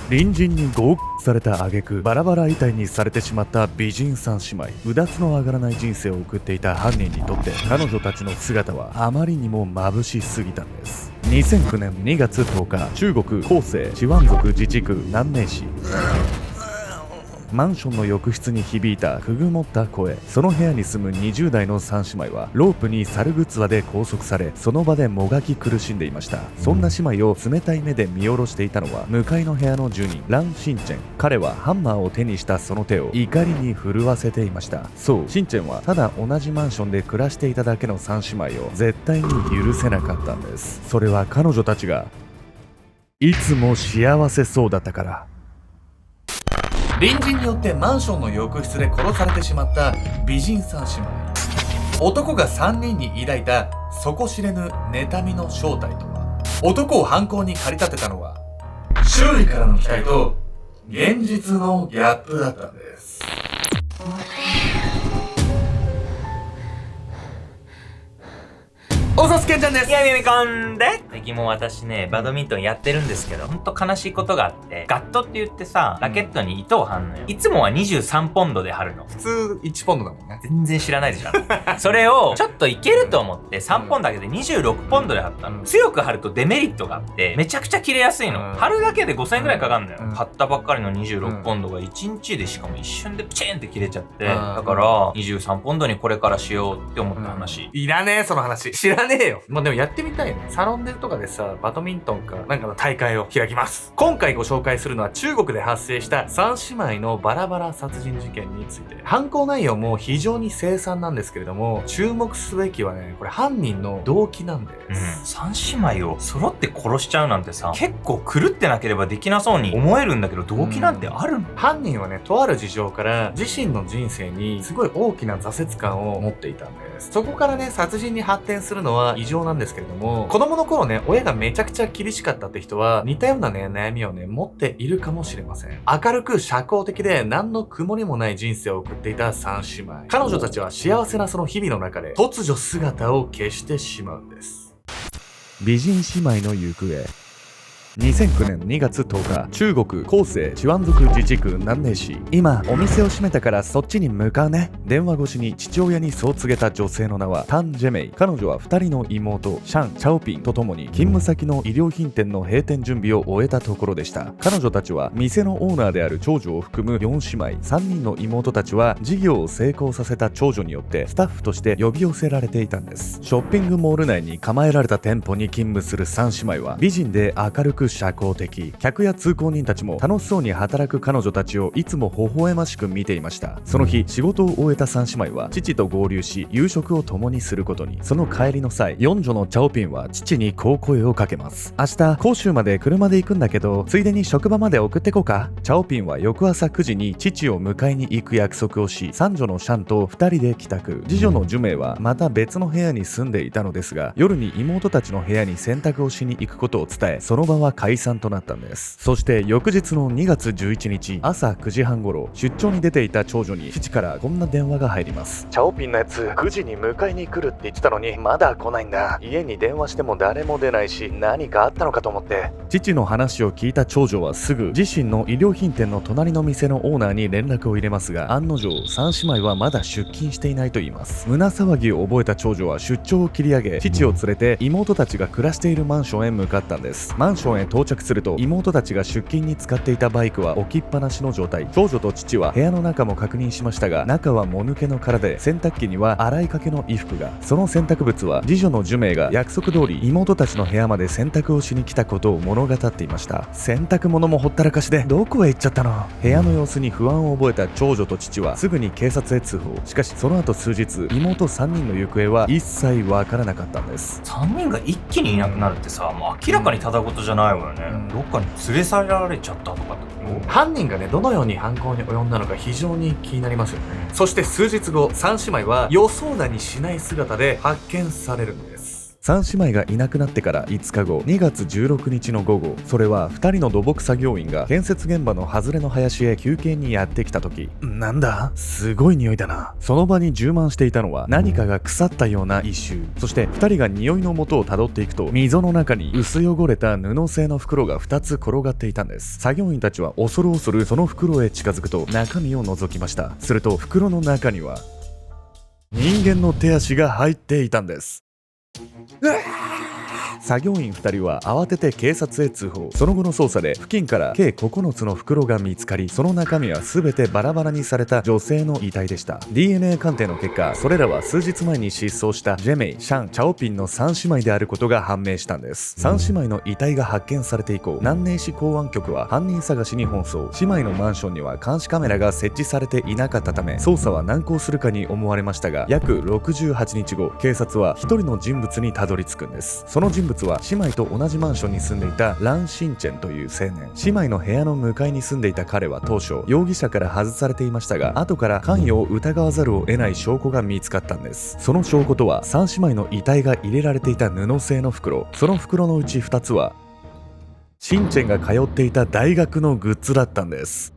隣人に合コされた挙句バラバラ遺体にされてしまった美人三姉妹。うだつの上がらない人生を送っていた犯人にとって彼女たちの姿はあまりにも眩しすぎたんです。2009年2月10日、中国広西チワン族自治区南寧市。マンションの浴室に響いたくぐもった声。その部屋に住む20代の三姉妹はロープに猿ぐつわで拘束され、その場でもがき苦しんでいました。そんな姉妹を冷たい目で見下ろしていたのは向かいの部屋の住人ラン・シンチェン。彼はハンマーを手にしたその手を怒りに震わせていました。そう、シンチェンはただ同じマンションで暮らしていただけの三姉妹を絶対に許せなかったんです。それは彼女たちがいつも幸せそうだったから。隣人によってマンションの浴室で殺されてしまった美人三姉妹。男が3人に抱いた底知れぬ妬みの正体とは。男を犯行に駆り立てたのは周囲からの期待と現実のギャップだったんです。おさすけんちゃんです。いや、みみこんで最近も私ね、バドミントンやってるんですけど、ほんと悲しいことがあって、ガットって言ってさ、ラケットに糸を張んのよ。いつもは23ポンドで張るの。普通1ポンドだもんね。全然知らないでしょ。それを、ちょっといけると思って、3ポンドだけで26ポンドで張ったの。強く張るとデメリットがあって、めちゃくちゃ切れやすいの。張るだけで5000円くらいかかるのよ。張ったばっかりの26ポンドが1日でしかも一瞬でプチーンって切れちゃって、だから、23ポンドにこれからしようって思った話。いらねえ、その話。知らねえよ。もうでもやってみたいね。サロンでとかでさ、バドミントンかなんかの大会を開きます。今回ご紹介するのは中国で発生した三姉妹のバラバラ殺人事件について。犯行内容も非常に凄惨なんですけれども、注目すべきはね、これ犯人の動機なんです。三姉妹を揃って殺しちゃうなんてさ、結構狂ってなければできなそうに思えるんだけど、動機なんてあるの？犯人はね、とある事情から自身の人生にすごい大きな挫折感を持っていたんです。そこからね、殺人に発展するのは異常なんですけれども、子供の頃ね、親がめちゃくちゃ厳しかったって人は似たようなね、悩みをね、持っているかもしれません。明るく社交的で何の曇りもない人生を送っていた三姉妹。彼女たちは幸せなその日々の中で突如姿を消してしまうんです。美人姉妹の行方。2009年2月10日、中国広西チワン族自治区南寧市。今お店を閉めたからそっちに向かうね。電話越しに父親にそう告げた女性の名はタン・ジェメイ。彼女は2人の妹シャン・チャオピンと共に勤務先の衣料品店の閉店準備を終えたところでした。彼女たちは店のオーナーである長女を含む4姉妹。3人の妹たちは事業を成功させた長女によってスタッフとして呼び寄せられていたんです。ショッピングモール内に構えられた店舗に勤務する3姉妹は美人で明るく社交的。客や通行人たちも楽しそうに働く彼女たちをいつも微笑ましく見ていました。その日仕事を終えた3姉妹は父と合流し夕食を共にすることに。その帰りの際、四女のチャオピンは父にこう声をかけます。明日広州まで車で行くんだけど、ついでに職場まで送ってこうか。チャオピンは翌朝9時に父を迎えに行く約束をし、三女のシャンと2人で帰宅。次女のジュメイはまた別の部屋に住んでいたのですが、夜に妹たちの部屋に洗濯をしに行くことを伝え、その場は解散となったんです。そして翌日の2月11日朝9時半頃、出張に出ていた長女に父からこんな電話が入ります。チャオピンのやつ9時に迎えに来るって言ってたのにまだ来ないんだ。家に電話しても誰も出ないし、何かあったのかと思って。父の話を聞いた長女はすぐ自身の衣料品店の隣の店のオーナーに連絡を入れますが、案の定3姉妹はまだ出勤していないと言います。胸騒ぎを覚えた長女は出張を切り上げ、父を連れて妹たちが暮らしているマンションへ向かったんです。マンションへ到着すると、妹たちが出勤に使っていたバイクは置きっぱなしの状態。長女と父は部屋の中も確認しましたが、中はもぬけの殻で、洗濯機には洗いかけの衣服が。その洗濯物は次女のジュメイが約束通り妹たちの部屋まで洗濯をしに来たことを物語っていました。洗濯物もほったらかしでどこへ行っちゃったの。部屋の様子に不安を覚えた長女と父はすぐに警察へ通報。しかしその後数日、妹3人の行方は一切わからなかったんです。3人が一気にいなくなるってさ、もう明らかにただごとじゃないわよね。どっかに連れ去られちゃったとかってこと？犯人がね、どのように犯行に及んだのか非常に気になりますよね。そして数日後、3姉妹は予想だにしない姿で発見されるんです。3姉妹がいなくなってから5日後、2月16日の午後、それは2人の土木作業員が建設現場の外れの林へ休憩にやってきた時、なんだ、すごい匂いだな。その場に充満していたのは何かが腐ったような異臭。そして2人が匂いの元をたどっていくと、溝の中に薄汚れた布製の袋が2つ転がっていたんです。作業員たちは恐る恐るその袋へ近づくと中身を覗きました。すると袋の中には人間の手足が入っていたんです。作業員2人は慌てて警察へ通報。その後の捜査で付近から計9つの袋が見つかり、その中身は全てバラバラにされた女性の遺体でした。 DNA 鑑定の結果、それらは数日前に失踪したジェメイ、シャン、チャオピンの3姉妹であることが判明したんです。3姉妹の遺体が発見されて以降、南寧市公安局は犯人探しに奔走。姉妹のマンションには監視カメラが設置されていなかったため、捜査は難航するかに思われましたが、約68日後、警察は1人の人物にたどり着くんです。その人物は姉妹と同じマンションに住んでいたラン・シンチェンという青年。姉妹の部屋の向かいに住んでいた彼は当初容疑者から外されていましたが、後から関与を疑わざるを得ない証拠が見つかったんです。その証拠とは3姉妹の遺体が入れられていた布製の袋。その袋のうち2つはシンチェンが通っていた大学のグッズだったんです。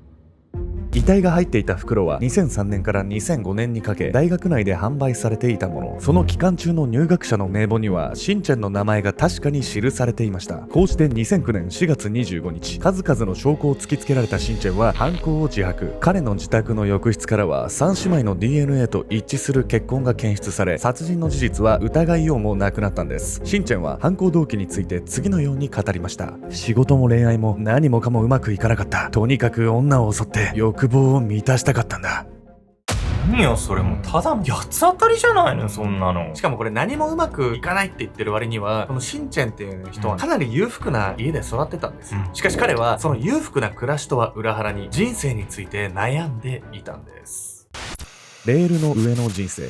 遺体が入っていた袋は2003年から2005年にかけ大学内で販売されていたもの。その期間中の入学者の名簿にはシンチェンの名前が確かに記されていました。こうして2009年4月25日、数々の証拠を突きつけられたシンチェンは犯行を自白。彼の自宅の浴室からは3姉妹の DNA と一致する血痕が検出され、殺人の事実は疑いようもなくなったんです。シンチェンは犯行動機について次のように語りました。仕事も恋愛も何もかもうまくいかなかった。とにかく女を襲って欲望を満たしたかったんだ。何よそれ、もうただの八つ当たりじゃないのそんなの。しかもこれ何もうまくいかないって言ってる割には、このシンチェンっていう人はかなり裕福な家で育ってたんですよ。しかし彼はその裕福な暮らしとは裏腹に人生について悩んでいたんです。レールの上の人生。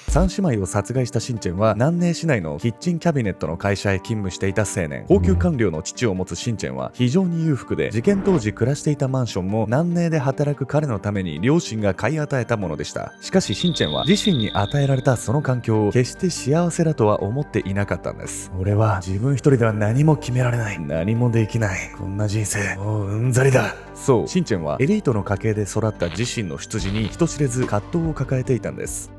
3姉妹を殺害したシンチェンは南寧市内のキッチンキャビネットの会社へ勤務していた青年。高級官僚の父を持つシンチェンは非常に裕福で、事件当時暮らしていたマンションも南寧で働く彼のために両親が買い与えたものでした。しかしシンチェンは自身に与えられたその環境を決して幸せだとは思っていなかったんです。俺は自分一人では何も決められない。何もできない。こんな人生もううんざりだ。そう、シンチェンはエリートの家系で育った自身の出自に人知れず葛藤を抱えていたんです。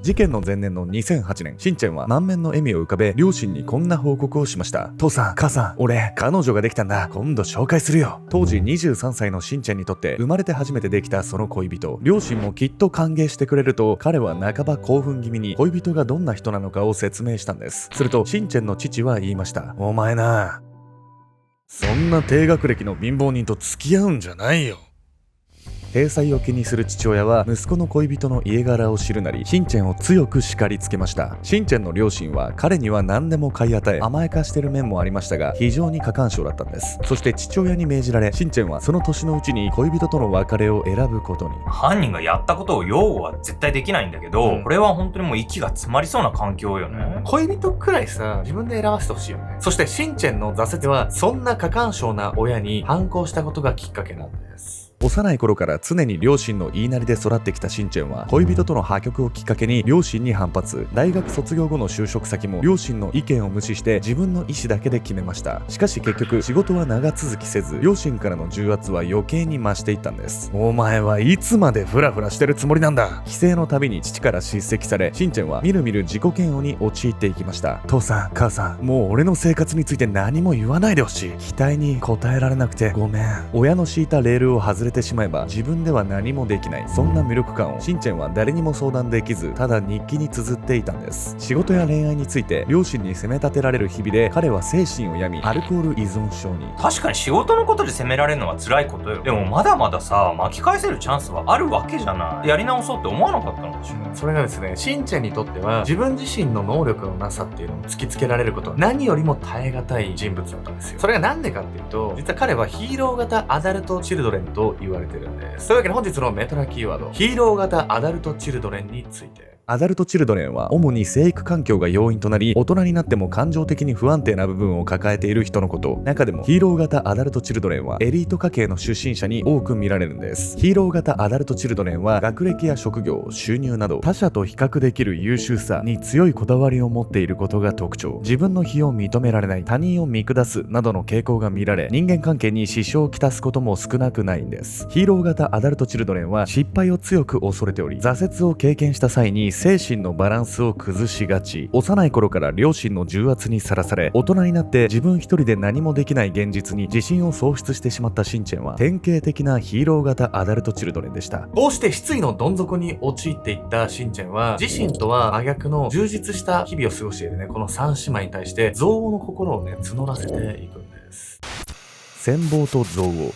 事件の前年の2008年、シンチェンは満面の笑みを浮かべ両親にこんな報告をしました。父さん、母さん、俺彼女ができたんだ。今度紹介するよ。当時23歳のシンチェンにとって生まれて初めてできたその恋人。両親もきっと歓迎してくれると、彼は半ば興奮気味に恋人がどんな人なのかを説明したんです。するとシンチェンの父は言いました。お前な、そんな低学歴の貧乏人と付き合うんじゃないよ。体裁を気にする父親は息子の恋人の家柄を知るなり、シンチェンを強く叱りつけました。シンチェンの両親は彼には何でも買い与え、甘やかしてる面もありましたが、非常に過干渉だったんです。そして父親に命じられ、シンチェンはその年のうちに恋人との別れを選ぶことに。犯人がやったことを擁護は絶対できないんだけど、これは本当にもう息が詰まりそうな環境よね。恋人くらいさ、自分で選ばせてほしいよね。そしてシンチェンの挫折はそんな過干渉な親に反抗したことがきっかけなんです。幼い頃から常に両親の言いなりで育ってきたシンチェンは、恋人との破局をきっかけに両親に反発。大学卒業後の就職先も両親の意見を無視して自分の意思だけで決めました。しかし結局仕事は長続きせず、両親からの重圧は余計に増していったんです。お前はいつまでフラフラしてるつもりなんだ。帰省のたびに父から叱責され、シンチェンはみるみる自己嫌悪に陥っていきました。父さん、母さん、もう俺の生活について何も言わないでほしい。期待に応えられなくてごめん。親の敷いたレールを外れてしまえば自分では何もできない。そんな無力感をシンチェンは誰にも相談できず、ただ日記に綴っていたんです。仕事や恋愛について両親に責め立てられる日々で、彼は精神を病み、アルコール依存症に。確かに仕事のことで責められるのは辛いことよ。でもまだまださ、巻き返せるチャンスはあるわけじゃない。やり直そうって思わなかったのかしら。それがですね、シンチェンにとっては自分自身の能力のなさっていうのを突きつけられることは何よりも耐え難い人物だったんですよ。それがなんでかっていうと、実は彼はヒーロー型アダルトチルドレンと言われてるんです。というわけで本日のメトラキーワード、ヒーロー型アダルトチルドレンについて。アダルトチルドレンは主に生育環境が要因となり、大人になっても感情的に不安定な部分を抱えている人のこと。中でもヒーロー型アダルトチルドレンはエリート家系の出身者に多く見られるんです。ヒーロー型アダルトチルドレンは学歴や職業、収入など他者と比較できる優秀さに強いこだわりを持っていることが特徴。自分の非を認められない、他人を見下すなどの傾向が見られ、人間関係に支障をきたすことも少なくないんです。ヒーロー型アダルトチルドレンは失敗を強く恐れており、挫折を経験した際に精神のバランスを崩しがち。幼い頃から両親の重圧にさらされ、大人になって自分一人で何もできない現実に自信を喪失してしまったシンチェンは典型的なヒーロー型アダルトチルドレンでした。こうして失意のどん底に陥っていったシンチェンは、自身とは真逆の充実した日々を過ごしているね、この三姉妹に対して憎悪の心をね、募らせていくんです。羨望と憎悪。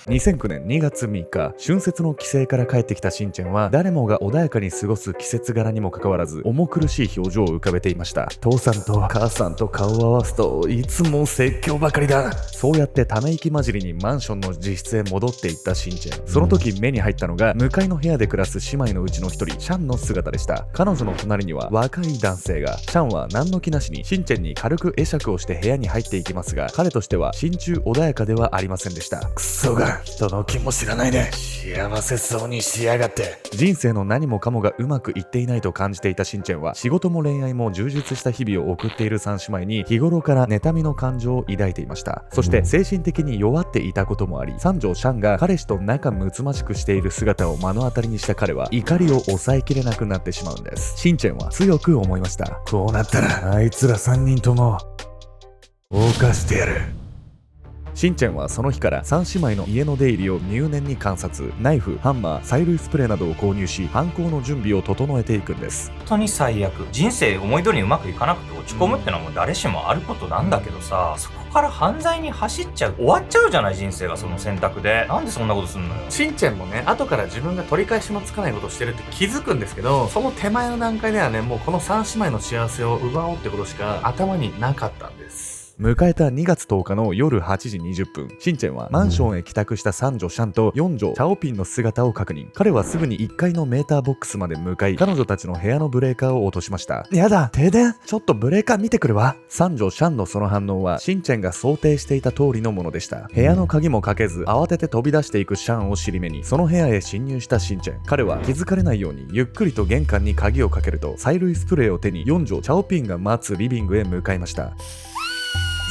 2009年2月3日、春節の帰省から帰ってきたシンチェンは、誰もが穏やかに過ごす季節柄にもかかわらず、重苦しい表情を浮かべていました。父さんと母さんと顔を合わすと、いつも説教ばかりだ。そうやってため息混じりにマンションの自室へ戻っていったシンチェン。その時目に入ったのが、向かいの部屋で暮らす姉妹のうちの一人、シャンの姿でした。彼女の隣には若い男性が。シャンは何の気なしにシンチェンに軽く会釈をして部屋に入っていきますが、彼としては心中穏やかではありませんでした。クソが、人の気も知らないで幸せそうにしやがって。人生の何もかもがうまくいっていないと感じていたシンチェンは、仕事も恋愛も充実した日々を送っている三姉妹に日頃から妬みの感情を抱いていました。そして精神的に弱っていたこともあり、三女シャンが彼氏と仲睦ましくしている姿を目の当たりにした彼は、怒りを抑えきれなくなってしまうんです。シンチェンは強く思いました。こうなったらあいつら3人とも犯してやる。シンチェンはその日から三姉妹の家の出入りを入念に観察。ナイフ、ハンマー、催涙スプレーなどを購入し、犯行の準備を整えていくんです。本当に最悪。人生思い通りにうまくいかなくて落ち込むってのはもう誰しもあることなんだけどさ、そこから犯罪に走っちゃう。終わっちゃうじゃない、人生がその選択で。なんでそんなことすんのよ。シンチェンもね、後から自分が取り返しもつかないことをしてるって気づくんですけど、その手前の段階ではね、もうこの三姉妹の幸せを奪おうってことしか頭になかったんです。迎えた2月10日の夜8時20分、シンチェンはマンションへ帰宅した三女シャンと四女チャオピンの姿を確認。彼はすぐに1階のメーターボックスまで向かい、彼女たちの部屋のブレーカーを落としました。やだ、停電。ちょっとブレーカー見てくるわ。三女シャンのその反応はシンチェンが想定していた通りのものでした。部屋の鍵もかけず慌てて飛び出していくシャンを尻目に、その部屋へ侵入したシンチェン。彼は気づかれないようにゆっくりと玄関に鍵をかけると、催涙スプレーを手に四女チャオピンが待つリビングへ向かいました。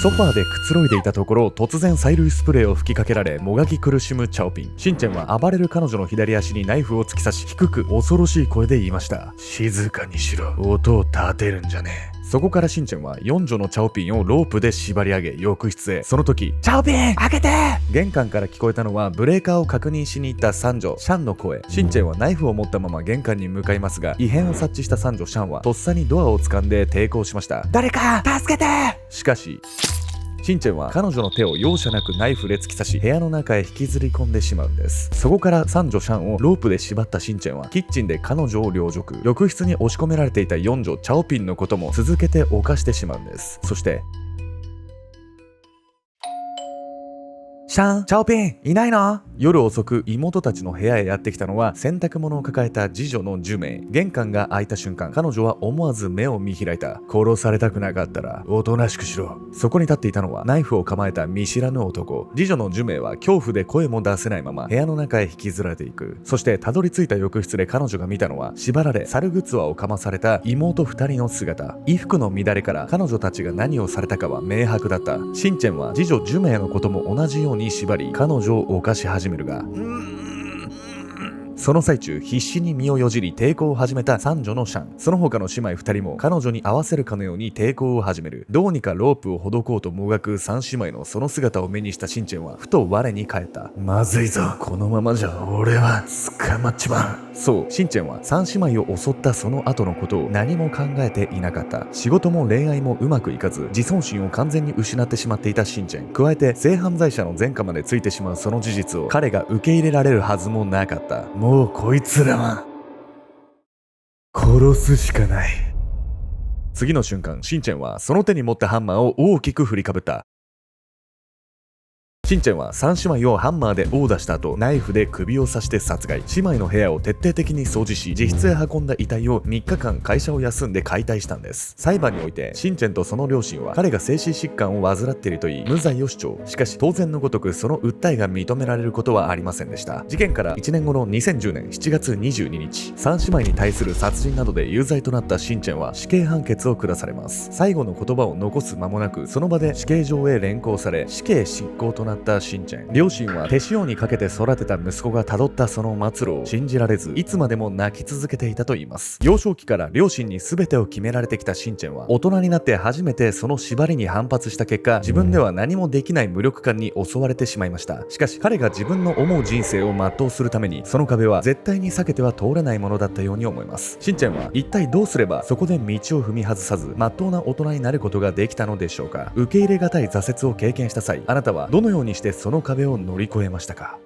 ソファーでくつろいでいたところ、突然催涙スプレーを吹きかけられ、もがき苦しむチャオピン。シンチェンは暴れる彼女の左足にナイフを突き刺し、低く恐ろしい声で言いました。静かにしろ。音を立てるんじゃねえ。そこからシンチェンは四女のチャオピンをロープで縛り上げ、浴室へ。その時、チャオピン開けて。玄関から聞こえたのはブレーカーを確認しに行った三女シャンの声。シンチェンはナイフを持ったまま玄関に向かいますが、異変を察知した三女シャンはとっさにドアを掴んで抵抗しました。誰か助けて。しかしシンチェンは彼女の手を容赦なくナイフで突き刺し、部屋の中へ引きずり込んでしまうんです。そこから三女シャンをロープで縛ったシンチェンはキッチンで彼女を凌辱。浴室に押し込められていた四女チャオピンのことも続けて犯してしまうんです。そしてシャン、チャオピン、いないの？夜遅く妹たちの部屋へやってきたのは洗濯物を抱えた次女のジュメイ。玄関が開いた瞬間、彼女は思わず目を見開いた。殺されたくなかったらおとなしくしろ。そこに立っていたのはナイフを構えた見知らぬ男。次女のジュメイは恐怖で声も出せないまま部屋の中へ引きずられていく。そしてたどり着いた浴室で彼女が見たのは、縛られ猿グツワをかまされた妹2人の姿。衣服の乱れから彼女たちが何をされたかは明白だった。シンチェンは次女ジュメイのことも同じように縛り、彼女を犯し始めるが、その最中必死に身をよじり抵抗を始めた三女のシャン。その他の姉妹2人も彼女に合わせるかのように抵抗を始める。どうにかロープをほどこうともがく三姉妹のその姿を目にしたシンチェンはふと我に返った。まずいぞ、このままじゃ俺は捕まっちまう。そう、シンチェンは三姉妹を襲ったその後のことを何も考えていなかった。仕事も恋愛もうまくいかず、自尊心を完全に失ってしまっていたシンチェン。加えて性犯罪者の前科までついてしまうその事実を彼が受け入れられるはずもなかった。もうこいつらは殺すしかない。次の瞬間、シンチェンはその手に持ったハンマーを大きく振りかぶった。シンチェンは3姉妹をハンマーで殴打した後、ナイフで首を刺して殺害。姉妹の部屋を徹底的に掃除し、自室へ運んだ遺体を3日間会社を休んで解体したんです。裁判においてシンチェンとその両親は彼が精神疾患を患っていると言い無罪を主張。しかし当然のごとくその訴えが認められることはありませんでした。事件から1年後の2010年7月22日、3姉妹に対する殺人などで有罪となったシンチェンは死刑判決を下されます。最後の言葉を残す間もなくその場で死刑場へ連行され、死刑執行となったシンチェン。両親は手塩にかけて育てた息子がたどったその末路を信じられず、いつまでも泣き続けていたといいます。幼少期から両親に全てを決められてきたシンチェンは大人になって初めてその縛りに反発した結果、自分では何もできない無力感に襲われてしまいました。しかし彼が自分の思う人生を全うするために、その壁は絶対に避けては通れないものだったように思います。シンチェンは一体どうすればそこで道を踏み外さず真っ当な大人になることができたのでしょうか。受け入れがたい挫折を経験した際、あなたはどのようにしてその壁を乗り越えましたか？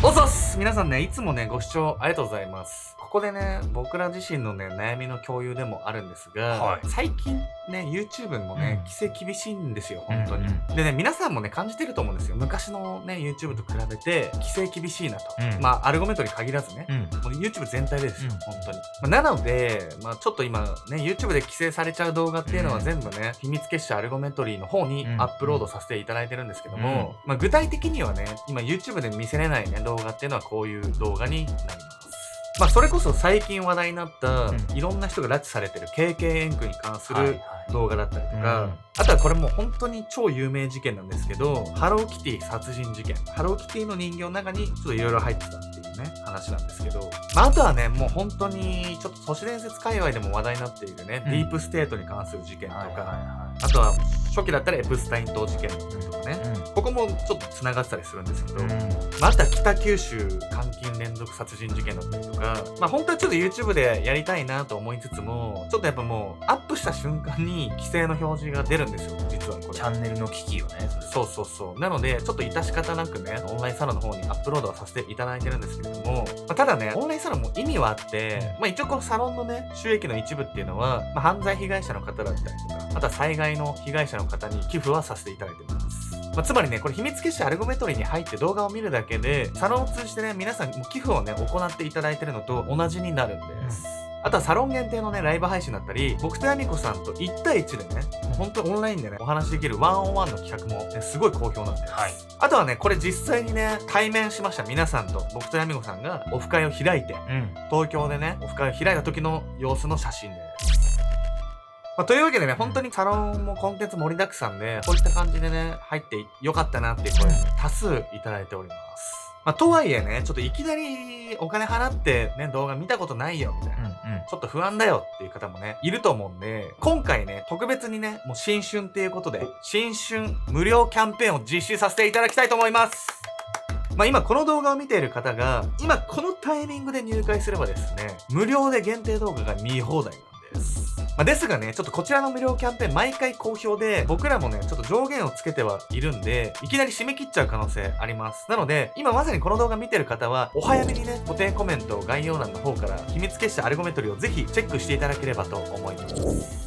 おざっす。皆さんね、いつもね、ご視聴ありがとうございます。ここでね、僕ら自身のね、悩みの共有でもあるんですが、はい、最近ね、YouTube もね、規制厳しいんですよ、本当に。でね、皆さんもね、感じてると思うんですよ。昔のね、YouTube と比べて、規制厳しいなと。まあ、アルゴメトリ限らずね、もう YouTube 全体でですよ、本当に。なので、まあ、ちょっと今、ね、YouTube で規制されちゃう動画っていうのは全部ね、秘密結社アルゴメトリの方にアップロードさせていただいてるんですけども、まあ、具体的にはね、今 YouTube で見せれないね、動画っていうのはこういう動画になります。まあそれこそ最近話題になった、いろんな人が拉致されてる KK 円区に関する動画だったりとか、あとはこれもう本当に超有名事件なんですけど、ハローキティ殺人事件。ハローキティの人形の中にちょっといろいろ入ってたっていうね、話なんですけど、まああとはね、もう本当にちょっと都市伝説界隈でも話題になっているね、ディープステートに関する事件とか、あとは初期だったらエプスタイン島事件とかね、ここもちょっと繋がってたりするんですけど、また北九州監禁連続殺人事件だったりとか、まあ本当はちょっと YouTube でやりたいなと思いつつも、ちょっとやっぱもうアップした瞬間に規制の表示が出るんですよ、実はこれ。チャンネルの機器をね。そうそうそう。なので、ちょっと致し方なくね、オンラインサロンの方にアップロードはさせていただいてるんですけれども、まあ、ただね、オンラインサロンも意味はあって、まあ一応このサロンのね、収益の一部っていうのは、まあ、犯罪被害者の方だったりとか、あとは災害の被害者の方に寄付はさせていただいてます。まあ、つまりね、これ秘密結社アルゴメトリに入って動画を見るだけで、サロンを通じてね、皆さん寄付をね、行っていただいてるのと同じになるんです。あとはサロン限定のね、ライブ配信だったり、僕とヤミコさんと1対1でね、本当にオンラインでね、お話しできるワンオンワンの企画も、ね、すごい好評なんです。はい、あとはね、これ実際にね、対面しました皆さんと、僕とヤミコさんがオフ会を開いて、東京でね、オフ会を開いた時の様子の写真です。まあ、というわけでね、本当にサロンもコンテンツ盛りだくさんで、こういった感じでね、入ってよかったなっていう声、多数いただいております。まあ、とはいえね、ちょっといきなりお金払ってね、動画見たことないよ、みたいな。ちょっと不安だよっていう方もね、いると思うんで、今回ね、特別にね、もう新春っていうことで、新春無料キャンペーンを実施させていただきたいと思います。まあ今この動画を見ている方が、今このタイミングで入会すればですね、無料で限定動画が見放題なんです。まあ、ですがね、ちょっとこちらの無料キャンペーン毎回好評で、僕らもね、ちょっと上限をつけてはいるんで、いきなり締め切っちゃう可能性あります。なので、今まさにこの動画見てる方は、お早めにね、固定コメント概要欄の方から秘密結社アルゴメトリをぜひチェックしていただければと思います。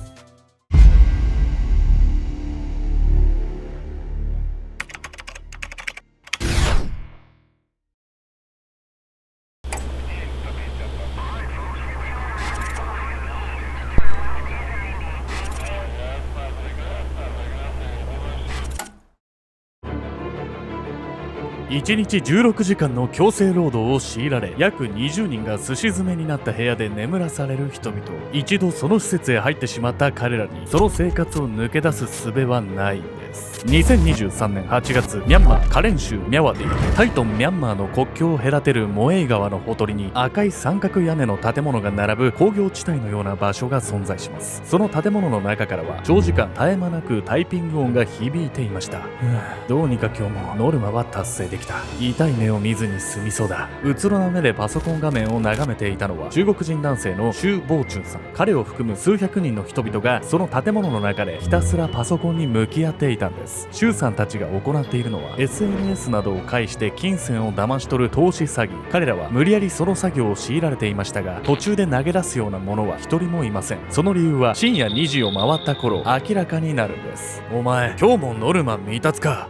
1日16時間の強制労働を強いられ、約20人がすし詰めになった部屋で眠らされる人々。一度その施設へ入ってしまった彼らに、その生活を抜け出す術はないんです。2023年8月、ミャンマーカレン州ミャワでタイとミャンマーの国境を隔てるモエイ川のほとりに赤い三角屋根の建物が並ぶ工業地帯のような場所が存在します。その建物の中からは長時間絶え間なくタイピング音が響いていました。どうにか今日もノルマは達成でききた。痛い目を見ずに済みそうだ。うつろな目でパソコン画面を眺めていたのは中国人男性のシュウ・ボーチュンさん。彼を含む数百人の人々がその建物の中でひたすらパソコンに向き合っていたんです。シュウさんたちが行っているのは SNS などを介して金銭を騙し取る投資詐欺。彼らは無理やりその作業を強いられていましたが、途中で投げ出すようなものは一人もいません。その理由は深夜2時を回った頃明らかになるんです。お前今日もノルマ未達か。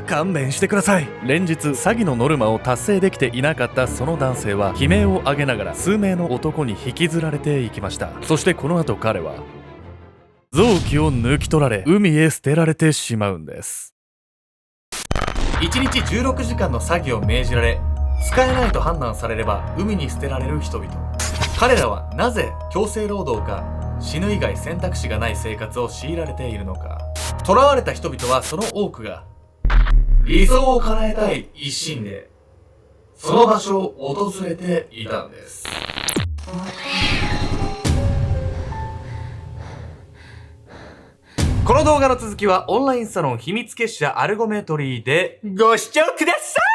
勘弁してください。連日詐欺のノルマを達成できていなかったその男性は悲鳴を上げながら数名の男に引きずられていきました。そしてこの後彼は臓器を抜き取られ海へ捨てられてしまうんです。1日16時間の詐欺を命じられ、使えないと判断されれば海に捨てられる人々。彼らはなぜ強制労働か死ぬ以外選択肢がない生活を強いられているのか。囚われた人々はその多くが理想を叶えたい一心でその場所を訪れていたんです。この動画の続きはオンラインサロン秘密結社アルゴメトリーでご視聴ください。